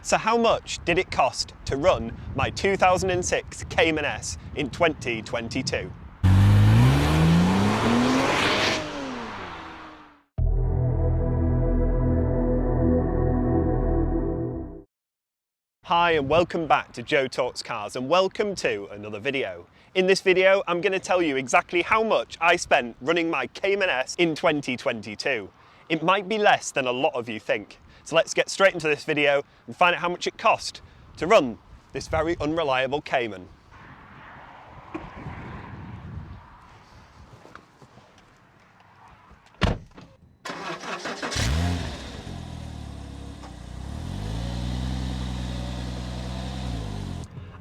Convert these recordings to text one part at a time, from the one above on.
So how much did it cost to run my 2006 Cayman S in 2022? Hi and welcome back to Joe Talks Cars and welcome to another video. In this video I'm going to tell you exactly how much I spent running my Cayman S in 2022. It might be less than a lot of you think. So let's get straight into this video and find out how much it cost to run this very unreliable Cayman.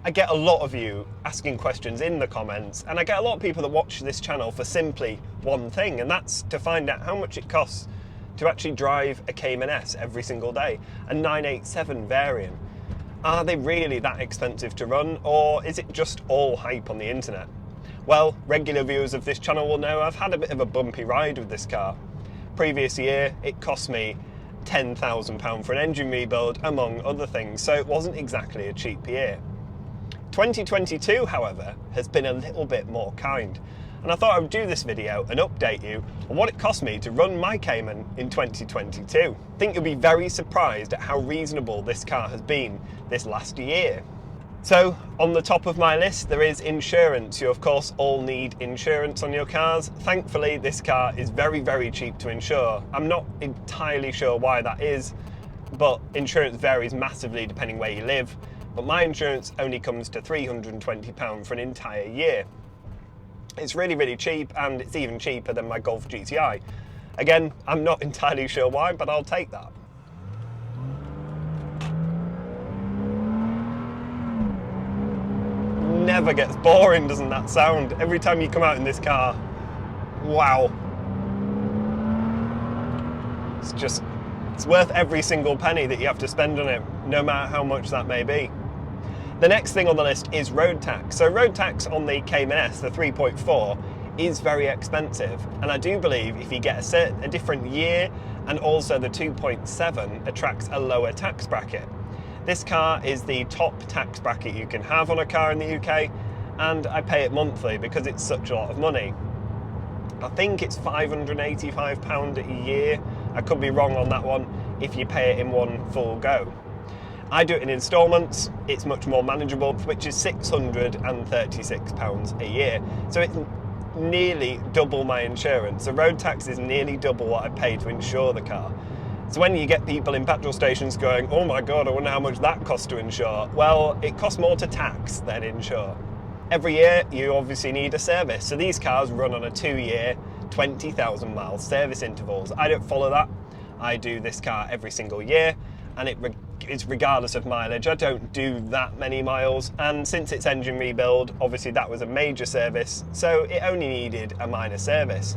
I get a lot of you asking questions in the comments, and I get a lot of people that watch this channel for simply one thing, and that's to find out how much it costs to actually drive a Cayman S every single day, a 987 variant. Are they really that expensive to run, or is it just all hype on the internet? Well, regular viewers of this channel will know I've had a bit of a bumpy ride with this car. Previous year, it cost me £10,000 for an engine rebuild, among other things, so it wasn't exactly a cheap year. 2022, however, has been a little bit more kind, and I thought I would do this video and update you on what it cost me to run my Cayman in 2022. I think you'll be very surprised at how reasonable this car has been this last year. So, on the top of my list, there is insurance. You of course all need insurance on your cars. Thankfully, this car is very, very cheap to insure. I'm not entirely sure why that is, but insurance varies massively depending where you live. But my insurance only comes to £320 for an entire year. It's really, really cheap, and it's even cheaper than my Golf GTI. Again, I'm not entirely sure why, but I'll take that. Never gets boring, doesn't that sound? Every time you come out in this car, wow. It's worth every single penny that you have to spend on it, no matter how much that may be. The next thing on the list is road tax. So road tax on the Cayman S, the 3.4, is very expensive. And I do believe if you get a different year, and also the 2.7 attracts a lower tax bracket. This car is the top tax bracket you can have on a car in the UK, and I pay it monthly because it's such a lot of money. I think it's £585 a year. I could be wrong on that one if you pay it in one full go. I do it in instalments. It's much more manageable, which is £636 a year. So it's nearly double my insurance. The road tax is nearly double what I pay to insure the car. So when you get people in petrol stations going, oh my God, I wonder how much that costs to insure. Well, it costs more to tax than insure. Every year, you obviously need a service. So these cars run on a 2-year, 20,000 mile service intervals. I don't follow that. I do this car every single year, and it's regardless of mileage. I don't do that many miles, and since it's engine rebuild, obviously that was a major service, so it only needed a minor service.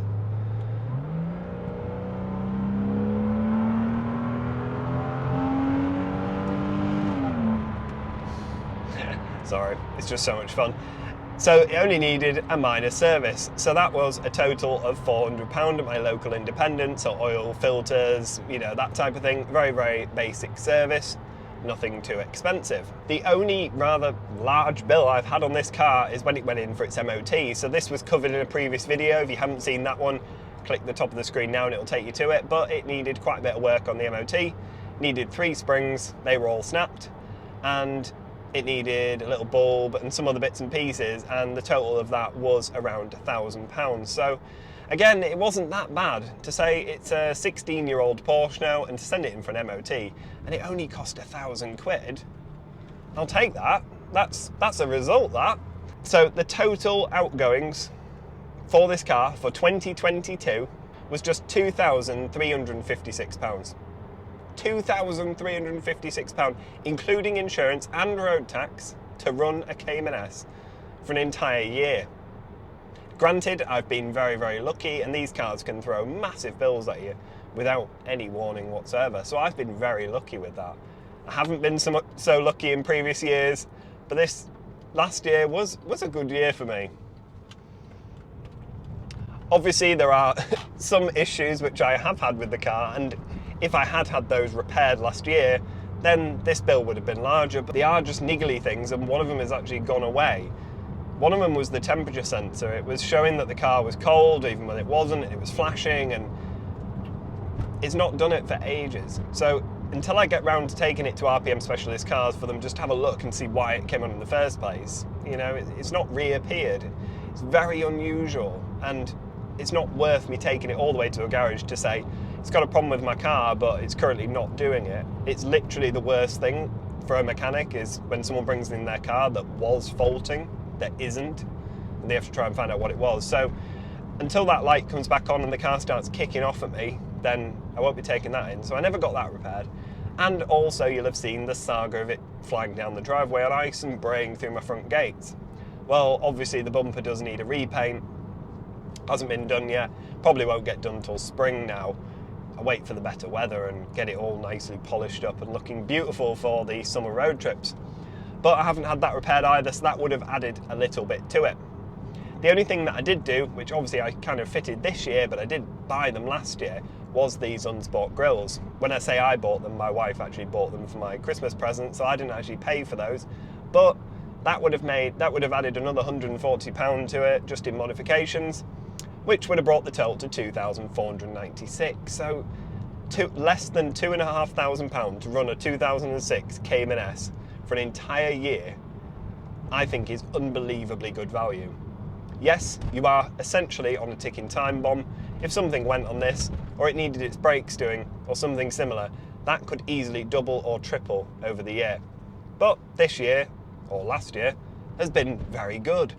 Sorry, it's just so much fun. So it only needed a minor service. So that was a total of £400 at my local independent, so oil, filters, you know, that type of thing. Very, very basic service, nothing too expensive. The only rather large bill I've had on this car is when it went in for its MOT. So this was covered in a previous video. If you haven't seen that one, click the top of the screen now and it'll take you to it. But it needed quite a bit of work on the MOT. Needed 3 springs, they were all snapped, and it needed a little bulb and some other bits and pieces, and the total of that was around £1,000. So again, it wasn't that bad. To say it's a 16-year-old Porsche now and to send it in for an MOT and it only cost £1,000, I'll take that. That's a result, that. So the total outgoings for this car for 2022 was just £2,356. £2,356, including insurance and road tax, to run a Cayman S for an entire year. Granted, I've been very, very lucky, and these cars can throw massive bills at you without any warning whatsoever, so I've been very lucky with that. I haven't been so lucky in previous years, but this last year was a good year for me. Obviously, there are some issues which I have had with the car, and if I had had those repaired last year, then this bill would have been larger. But they are just niggly things, and one of them has actually gone away. One of them was the temperature sensor. It was showing that the car was cold even when it wasn't, and it was flashing, and it's not done it for ages. So until I get round to taking it to RPM specialist cars for them just to have a look and see why it came on in the first place, you know, it's not reappeared. It's very unusual, and it's not worth me taking it all the way to a garage to say it's got a problem with my car but it's currently not doing it. It's literally the worst thing for a mechanic is when someone brings in their car that was faulting, that isn't, and they have to try and find out what it was. So until that light comes back on and the car starts kicking off at me, then I won't be taking that in. So I never got that repaired. And also you'll have seen the saga of it flying down the driveway on ice and braying through my front gates. Well, obviously the bumper does need a repaint. Hasn't been done yet. Probably won't get done till spring now. I wait for the better weather and get it all nicely polished up and looking beautiful for the summer road trips. But I haven't had that repaired either, so that would have added a little bit to it. The only thing that I did do, which obviously I kind of fitted this year, but I did buy them last year, was these Unsport grills. When I say I bought them, my wife actually bought them for my Christmas present, so I didn't actually pay for those. But that would have added another £140 to it just in modifications, which would have brought the total to £2,496. So less than £2,500 to run a 2006 Cayman S for an entire year, I think is unbelievably good value. Yes, you are essentially on a ticking time bomb. If something went on this, or it needed its brakes doing, or something similar, that could easily double or triple over the year. But this year, or last year, has been very good.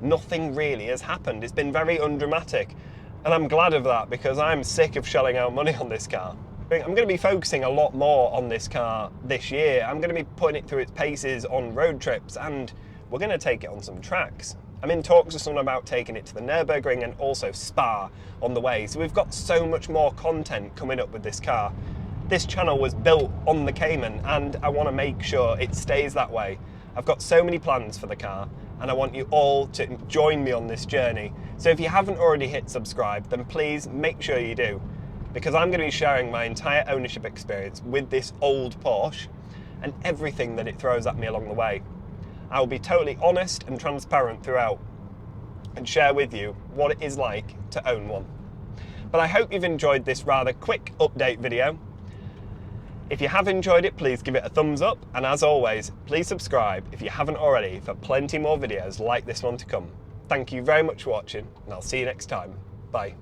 Nothing really has happened. It's been very undramatic. And I'm glad of that because I'm sick of shelling out money on this car. I'm going to be focusing a lot more on this car this year. I'm going to be putting it through its paces on road trips, and we're going to take it on some tracks. I'm in talks with someone about taking it to the Nürburgring and also Spa on the way. So we've got so much more content coming up with this car. This channel was built on the Cayman, and I want to make sure it stays that way. I've got so many plans for the car, and I want you all to join me on this journey. So if you haven't already hit subscribe, then please make sure you do, because I'm going to be sharing my entire ownership experience with this old Porsche and everything that it throws at me along the way. I will be totally honest and transparent throughout and share with you what it is like to own one. But I hope you've enjoyed this rather quick update video. If you have enjoyed it, please give it a thumbs up, and as always, please subscribe if you haven't already for plenty more videos like this one to come. Thank you very much for watching, and I'll see you next time. Bye.